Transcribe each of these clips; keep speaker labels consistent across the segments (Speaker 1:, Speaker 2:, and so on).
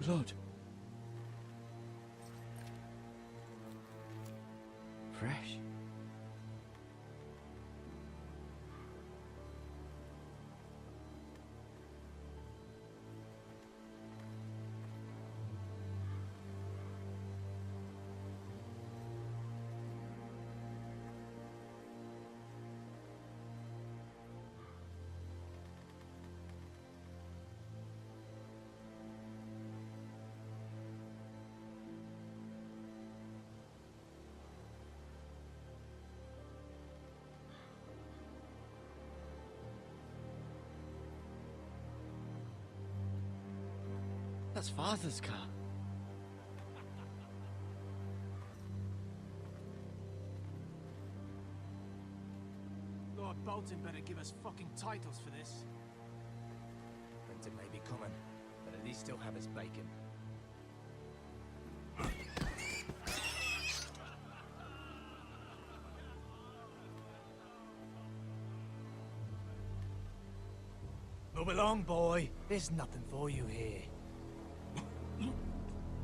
Speaker 1: blood. Fresh. That's Father's car.
Speaker 2: Lord Bolton better give us fucking titles for this.
Speaker 3: Winter may be coming, but at least he'll have his bacon. Move along, boy. There's nothing for you here.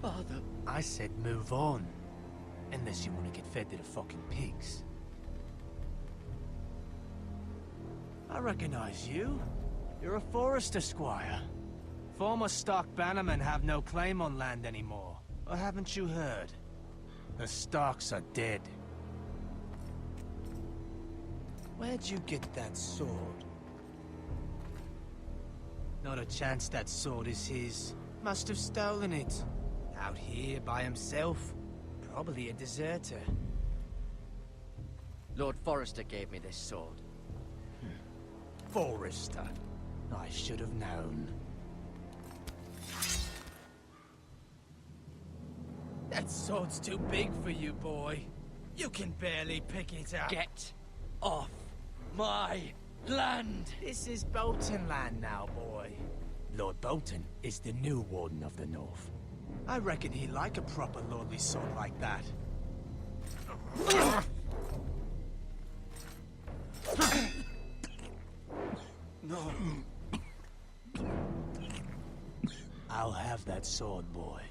Speaker 1: Father.
Speaker 3: I said move on. Unless you want to get fed to the fucking pigs. I recognize you. You're a forester squire. Former stock bannermen have no claim on land anymore. Or haven't you heard? The Starks are dead. Where'd you get that sword? Not a chance that sword is his. Must have stolen it. Out here by himself. Probably a deserter.
Speaker 1: Lord Forrester gave me this sword.
Speaker 3: Forester. I should have known. That sword's too big for you, boy. You can barely pick it up.
Speaker 1: Get off my land!
Speaker 3: This is Bolton land now, boy. Lord Bolton is the new Warden of the North. I reckon he'd like a proper lordly sword like that.
Speaker 1: No.
Speaker 3: I'll have that sword, boy.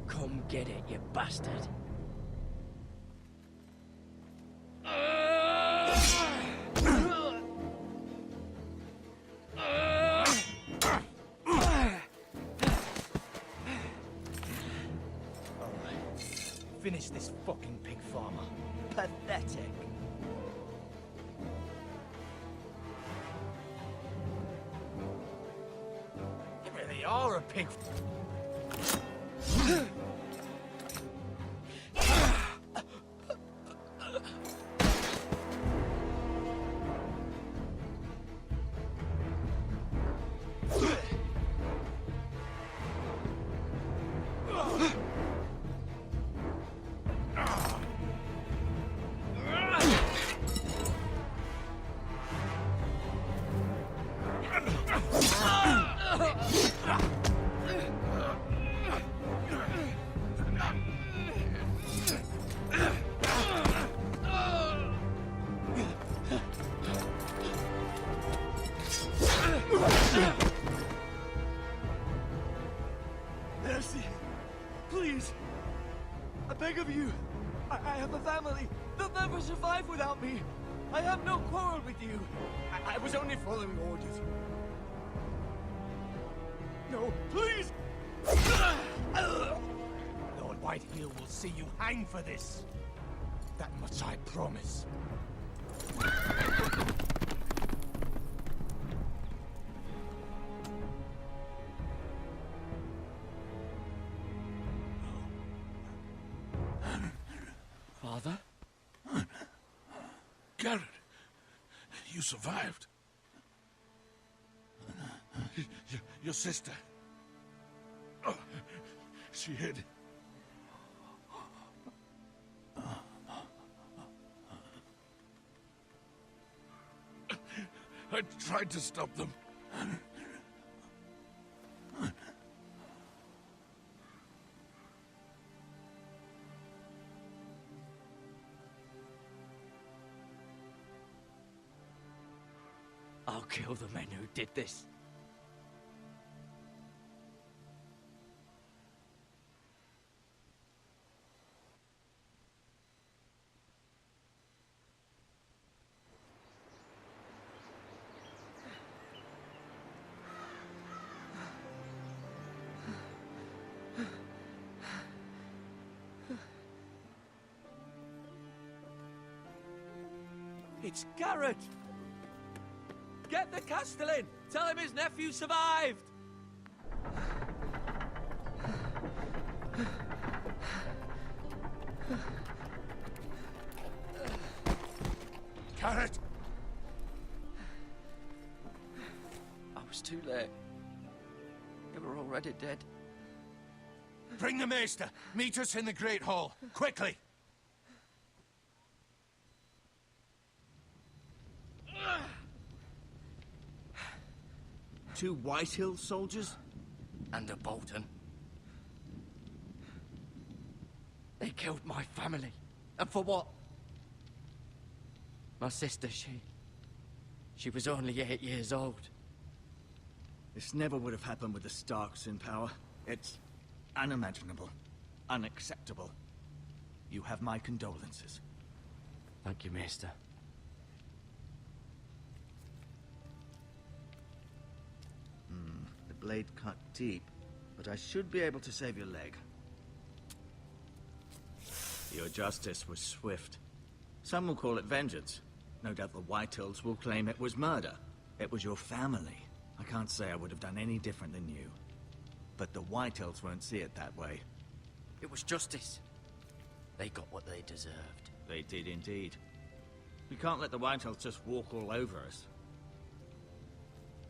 Speaker 1: Come get it, you bastard.
Speaker 3: Finish this fucking pig farmer. Pathetic. You really are a pig.
Speaker 4: Mercy, please, I beg of you. I have a family. They'll never survive without me. I have no quarrel with you. I was only following orders. No, please!
Speaker 3: Lord Whitehill will see you hang for this. That much I promise.
Speaker 1: Father?
Speaker 5: Garrett, you survived. Your sister. Oh, she hid. I tried to stop them.
Speaker 1: I'll kill the men who did this.
Speaker 4: It's Garrett! Get the Castellan! Tell him his nephew survived!
Speaker 5: Garrett!
Speaker 1: I was too late. They were already dead.
Speaker 5: Bring the maester. Meet us in the Great Hall. Quickly!
Speaker 4: Two Whitehill soldiers?
Speaker 1: And a Bolton. They killed my family. And for what? My sister, she was only 8 years old.
Speaker 4: This never would have happened with the Starks in power. It's unimaginable. Unacceptable. You have my condolences.
Speaker 1: Thank you, Maester.
Speaker 4: The blade cut deep, but I should be able to save your leg. Your justice was swift. Some will call it vengeance. No doubt the Whitehills will claim it was murder. It was your family. I can't say I would have done any different than you. But the Whitehills won't see it that way.
Speaker 1: It was justice. They got what they deserved.
Speaker 4: They did indeed. We can't let the Whitehills just walk all over us.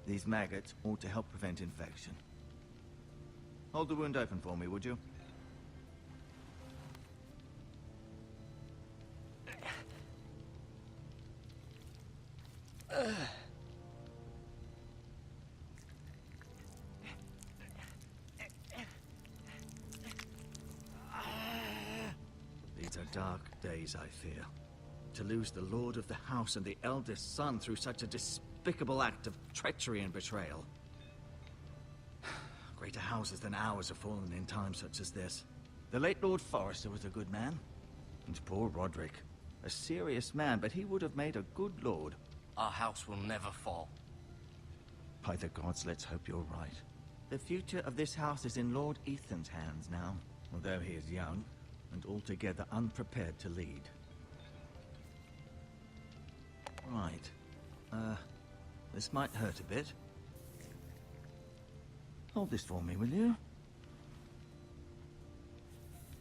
Speaker 4: These maggots ought to help prevent infection. Hold the wound open for me, would you? These are dark days, I fear. To lose the lord of the house and the eldest son through such a despicable act of treachery and betrayal. Greater houses than ours have fallen in times such as this. The late Lord Forrester was a good man. And poor Roderick. A serious man, but he would have made a good lord.
Speaker 1: Our house will never fall.
Speaker 4: By the gods, let's hope you're right. The future of this house is in Lord Ethan's hands now, although he is young and altogether unprepared to lead. Right. This might hurt a bit. Hold this for me, will you?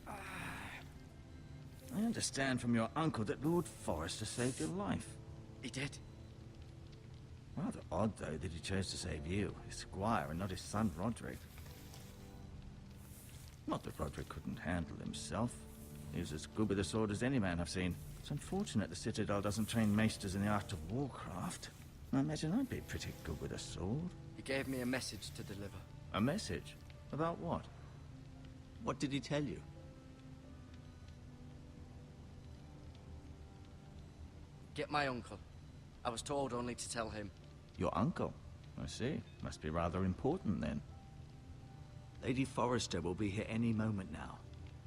Speaker 4: I understand from your uncle that Lord Forrester saved your life.
Speaker 1: He did.
Speaker 4: Rather odd, though, that he chose to save you, his squire, and not his son Roderick. Not that Roderick couldn't handle himself. He was as good with a sword as any man I've seen. It's unfortunate the Citadel doesn't train maesters in the art of warcraft. I imagine I'd be pretty good with a sword.
Speaker 1: He gave me a message to deliver.
Speaker 4: A message? About what? What did he tell you?
Speaker 1: Get my uncle. I was told only to tell him.
Speaker 4: Your uncle? I see. Must be rather important, then. Lady Forrester will be here any moment now.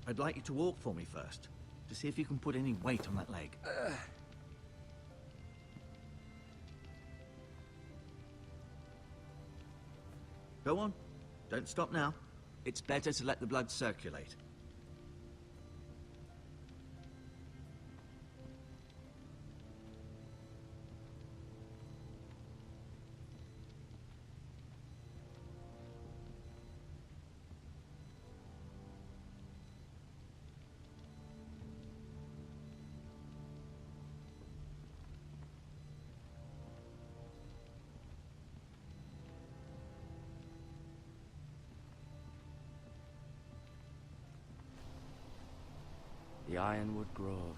Speaker 4: I'd like you to walk for me first, to see if you can put any weight on that leg. Go on. Don't stop now. It's better to let the blood circulate.
Speaker 1: The Ironwood Grove.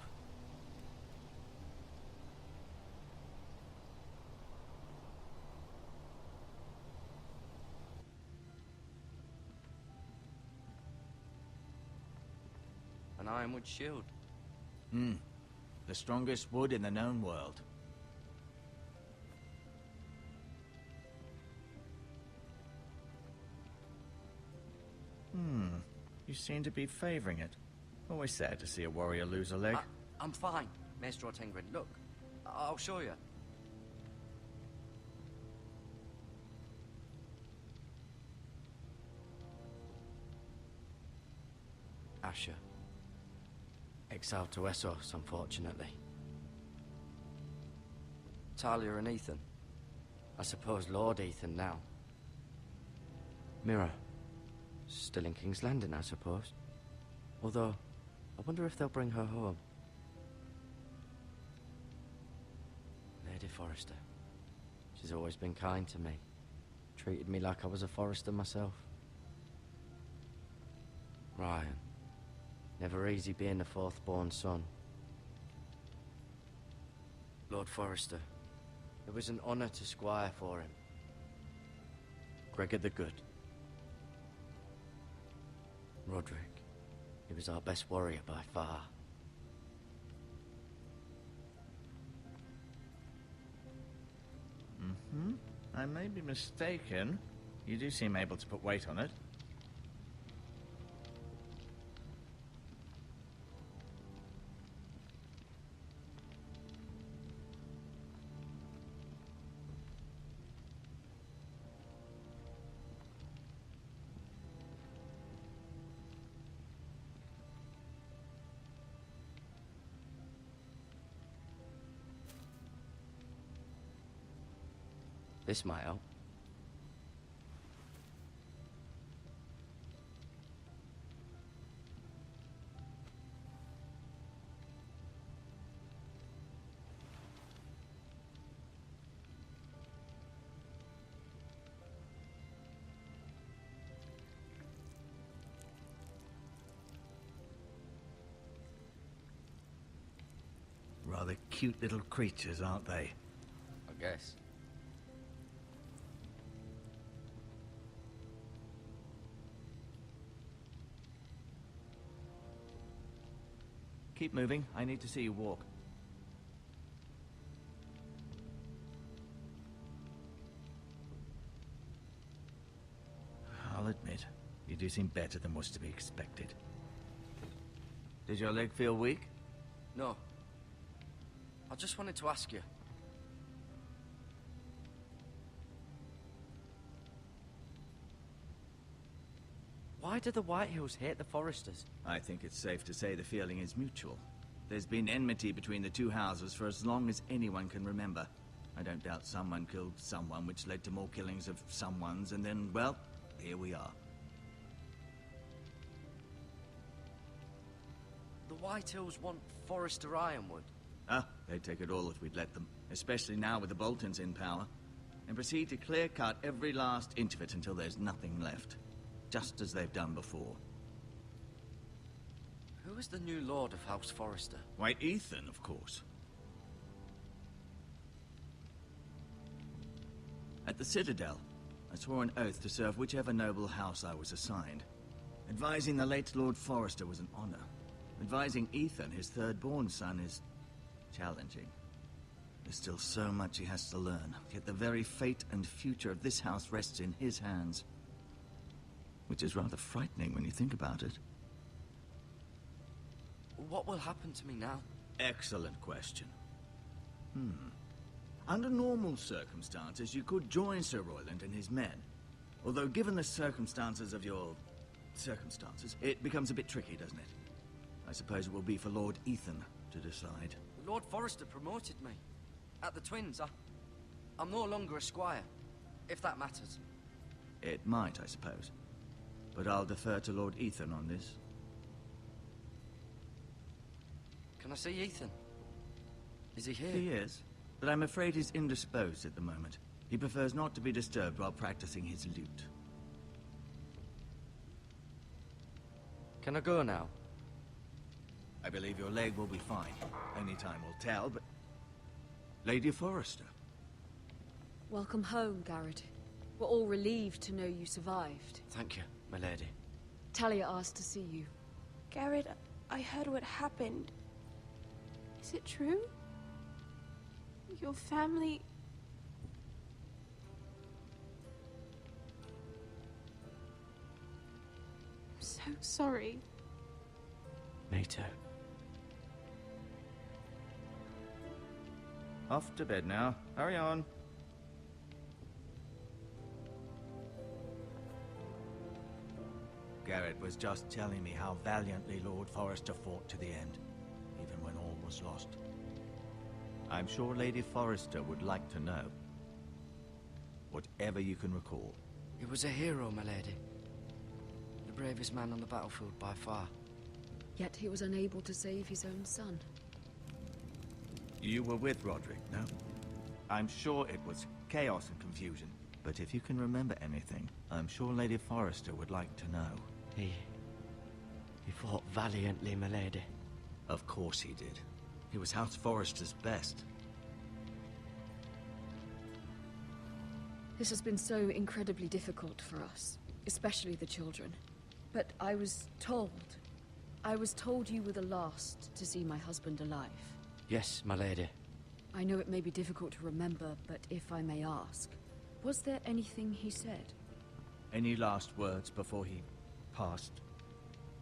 Speaker 1: An ironwood shield.
Speaker 4: The strongest wood in the known world. You seem to be favoring it. Always sad to see a warrior lose a leg.
Speaker 1: I'm fine, Maestro Tengrin. Look, I'll show you. Asher. Exiled to Essos, unfortunately. Talia and Ethan. I suppose Lord Ethan now. Mira. Still in King's Landing, I suppose. Although, I wonder if they'll bring her home. Lady Forrester. She's always been kind to me. Treated me like I was a Forrester myself. Ryan. Never easy being the fourth-born son. Lord Forrester. It was an honor to squire for him. Gregor the Good. Roderick. He was our best warrior by far.
Speaker 4: I may be mistaken. You do seem able to put weight on it.
Speaker 1: This might help.
Speaker 4: Rather cute little creatures, aren't they?
Speaker 1: I guess.
Speaker 4: Keep moving. I need to see you walk. I'll admit, you do seem better than was to be expected. Did your leg feel weak?
Speaker 1: No. I just wanted to ask you. Why do the Whitehills hate the Forresters?
Speaker 4: I think it's safe to say the feeling is mutual. There's been enmity between the two houses for as long as anyone can remember. I don't doubt someone killed someone, which led to more killings of someones, and then, well, here we are.
Speaker 1: The Whitehills want Forrester Ironwood.
Speaker 4: They'd take it all if we'd let them, especially now with the Boltons in power, and proceed to clear-cut every last inch of it until there's nothing left. Just as they've done before.
Speaker 1: Who is the new Lord of House Forrester?
Speaker 4: Why, Ethan, of course. At the Citadel, I swore an oath to serve whichever noble house I was assigned. Advising the late Lord Forrester was an honor. Advising Ethan, his third-born son, is challenging. There's still so much he has to learn, yet the very fate and future of this house rests in his hands. Which is rather frightening when you think about it.
Speaker 1: What will happen to me now?
Speaker 4: Excellent question. Under normal circumstances, you could join Sir Royland and his men. Although given the circumstances of your circumstances, it becomes a bit tricky, doesn't it? I suppose it will be for Lord Ethan to decide.
Speaker 1: Lord Forrester promoted me. At the Twins, I'm no longer a squire, if that matters.
Speaker 4: It might, I suppose. But I'll defer to Lord Ethan on this.
Speaker 1: Can I see Ethan? Is he here?
Speaker 4: He is, but I'm afraid he's indisposed at the moment. He prefers not to be disturbed while practicing his lute.
Speaker 1: Can I go now?
Speaker 4: I believe your leg will be fine. Only time will tell, but... Lady Forrester.
Speaker 6: Welcome home, Garrett. We're all relieved to know you survived.
Speaker 1: Thank you, my lady.
Speaker 6: Talia asked to see you.
Speaker 7: Garrett, I heard what happened. Is it true? Your family... sorry.
Speaker 1: Me too.
Speaker 4: Off to bed now. Hurry on. Garrett was just telling me how valiantly Lord Forrester fought to the end, even when all was lost. I'm sure Lady Forrester would like to know. Whatever you can recall.
Speaker 1: He was a hero, my lady. The bravest man on the battlefield by far.
Speaker 6: Yet he was unable to save his own son.
Speaker 4: You were with Roderick, no? I'm sure it was chaos and confusion. But if you can remember anything, I'm sure Lady Forrester would like to know.
Speaker 1: He fought valiantly, my lady.
Speaker 4: Of course he did. He was House Forrester's best.
Speaker 6: This has been so incredibly difficult for us, especially the children. But I was told you were the last to see my husband alive.
Speaker 1: Yes, my lady.
Speaker 6: I know it may be difficult to remember, but if I may ask, was there anything he said?
Speaker 4: Any last words before he passed?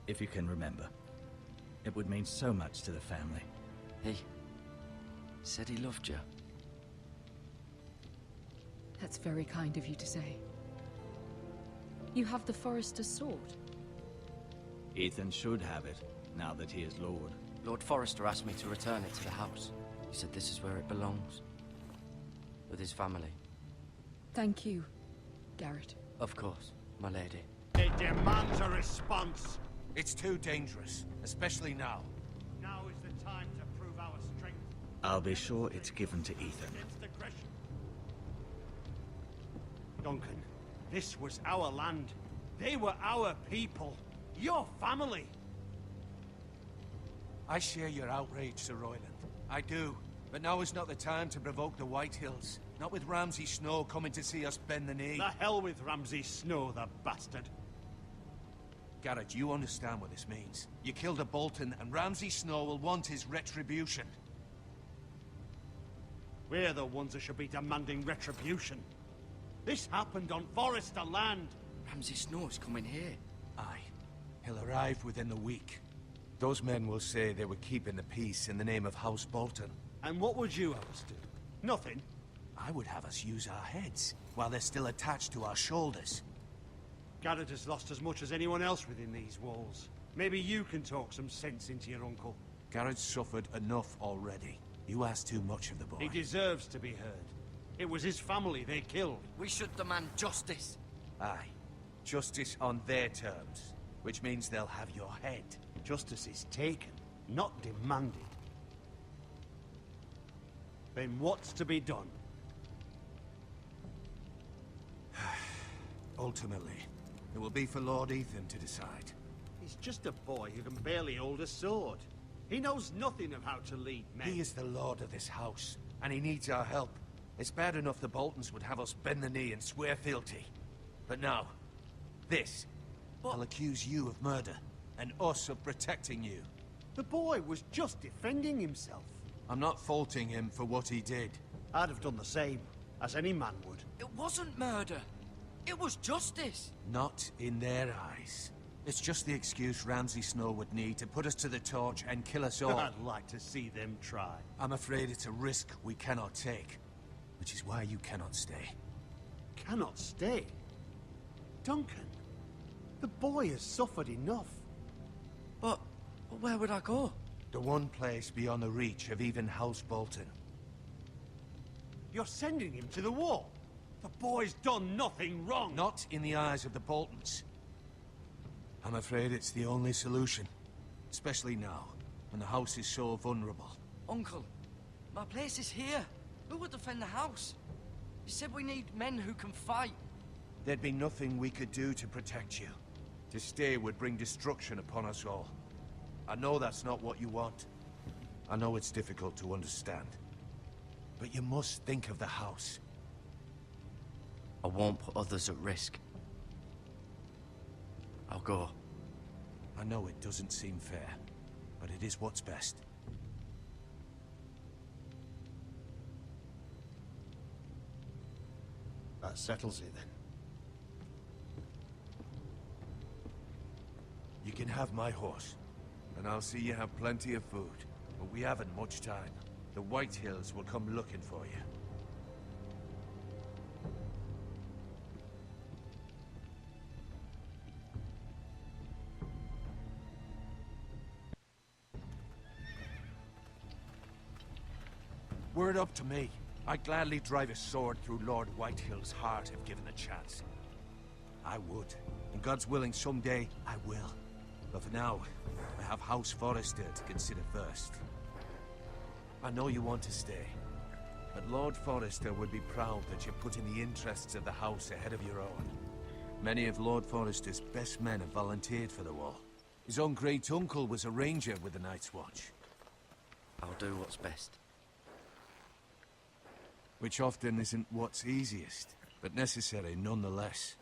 Speaker 4: If you can remember. It would mean so much to the family.
Speaker 1: He said he loved you.
Speaker 6: That's very kind of you to say. You have the Forrester's sword.
Speaker 4: Ethan should have it, now that he is Lord.
Speaker 1: Lord Forrester asked me to return it to the house. He said this is where it belongs. With his family.
Speaker 6: Thank you, Garrett.
Speaker 1: Of course, my lady.
Speaker 5: It demands a response. It's too dangerous, especially now.
Speaker 2: Now is the time to prove our strength.
Speaker 4: I'll be sure it's given to Ethan.
Speaker 2: Against aggression. Duncan, this was our land. They were our people. Your family.
Speaker 5: I share your outrage, Sir Royland. I do. But now is not the time to provoke the Whitehills. Not with Ramsay Snow coming to see us bend the knee.
Speaker 2: The hell with Ramsay Snow, the bastard.
Speaker 5: Garrett, you understand what this means. You killed a Bolton, and Ramsay Snow will want his retribution.
Speaker 2: We're the ones that should be demanding retribution. This happened on Forrester land.
Speaker 1: Ramsay Snow's coming here.
Speaker 5: Aye. He'll arrive within the week. Those men will say they were keeping the peace in the name of House Bolton.
Speaker 2: And what would you have us do? Nothing.
Speaker 5: I would have us use our heads, while they're still attached to our shoulders.
Speaker 2: Garrett has lost as much as anyone else within these walls. Maybe you can talk some sense into your uncle.
Speaker 5: Garrett's suffered enough already. You ask too much of the boy.
Speaker 2: He deserves to be heard. It was his family they killed.
Speaker 1: We should demand justice.
Speaker 5: Aye. Justice on their terms, which means they'll have your head.
Speaker 2: Justice is taken, not demanded. Then what's to be done?
Speaker 5: Ultimately, it will be for Lord Ethan to decide.
Speaker 2: He's just a boy who can barely hold a sword. He knows nothing of how to lead men.
Speaker 5: He is the lord of this house, and he needs our help. It's bad enough the Boltons would have us bend the knee and swear fealty. But now, this. I'll accuse you of murder, and us of protecting you.
Speaker 2: The boy was just defending himself.
Speaker 5: I'm not faulting him for what he did.
Speaker 2: I'd have done the same, as any man would.
Speaker 1: It wasn't murder. It was justice.
Speaker 5: Not in their eyes. It's just the excuse Ramsay Snow would need to put us to the torch and kill us all.
Speaker 2: I'd like to see them try.
Speaker 5: I'm afraid it's a risk we cannot take, which is why you cannot stay.
Speaker 2: Cannot stay? Duncan, the boy has suffered enough.
Speaker 1: But where would I go?
Speaker 5: The one place beyond the reach of even House Bolton.
Speaker 2: You're sending him to the wall. The boy's done nothing wrong.
Speaker 5: Not in the eyes of the Boltons. I'm afraid it's the only solution. Especially now, when the house is so vulnerable.
Speaker 1: Uncle, my place is here. Who would defend the house? You said we need men who can fight.
Speaker 5: There'd be nothing we could do to protect you. To stay would bring destruction upon us all. I know that's not what you want. I know it's difficult to understand. But you must think of the house.
Speaker 1: I won't put others at risk. I'll go.
Speaker 5: I know it doesn't seem fair, but it is what's best.
Speaker 2: That settles it then.
Speaker 5: can have my horse. And I'll see you have plenty of food. But we haven't much time. The White Hills will come looking for you. Were it up to me, I'd gladly drive a sword through Lord Whitehill's heart if given the chance. I would. And God's willing, someday I will. But for now, I have House Forrester to consider first. I know you want to stay, but Lord Forrester would be proud that you're putting the interests of the house ahead of your own. Many of Lord Forrester's best men have volunteered for the war. His own great-uncle was a ranger with the Night's Watch.
Speaker 1: I'll do what's best.
Speaker 5: Which often isn't what's easiest, but necessary nonetheless.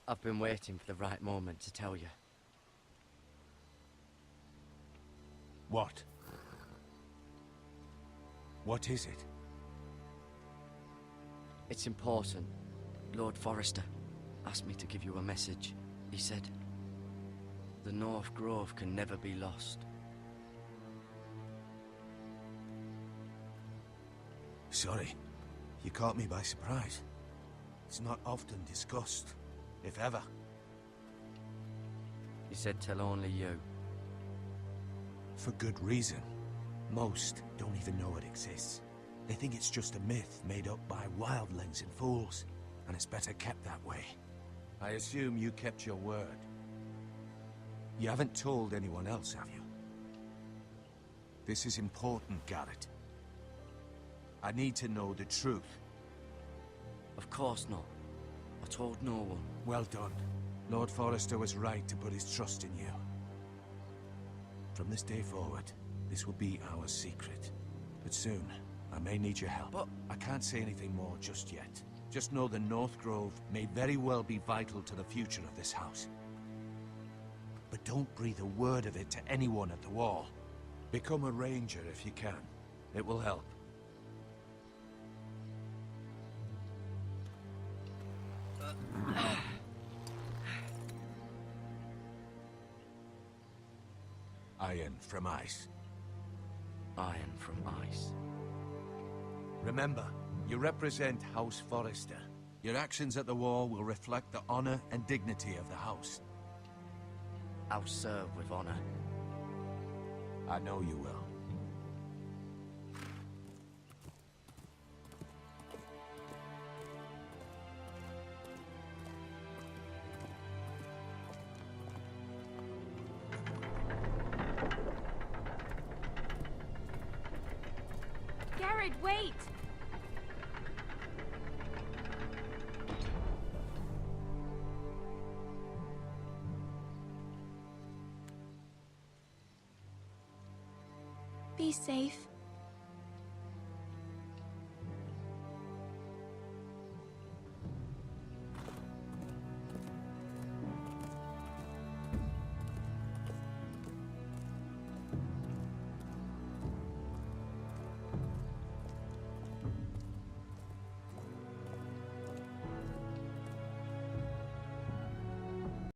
Speaker 1: I've been waiting for the right moment to tell you.
Speaker 5: What? What is it?
Speaker 1: It's important. Lord Forrester asked me to give you a message. He said, the North Grove can never be lost.
Speaker 5: Sorry, you caught me by surprise. It's not often discussed, if ever.
Speaker 1: He said tell only you.
Speaker 5: For good reason. Most don't even know it exists. They think it's just a myth made up by wildlings and fools, and it's better kept that way. I assume you kept your word. You haven't told anyone else, have you? This is important, Garrett. I need to know the truth.
Speaker 1: Of course not. I told no one.
Speaker 5: Well done. Lord Forrester was right to put his trust in you. From this day forward, this will be our secret. But soon, I may need your help.
Speaker 1: But
Speaker 5: I can't say anything more just yet. Just know the North Grove may very well be vital to the future of this house. But don't breathe a word of it to anyone at the wall. Become a ranger if you can. It will help. Iron from ice.
Speaker 1: Iron from ice.
Speaker 5: Remember, you represent House Forrester. Your actions at the wall will reflect the honor and dignity of the house.
Speaker 1: I'll serve with honor.
Speaker 5: I know you will.
Speaker 7: Garrett, wait! Be safe.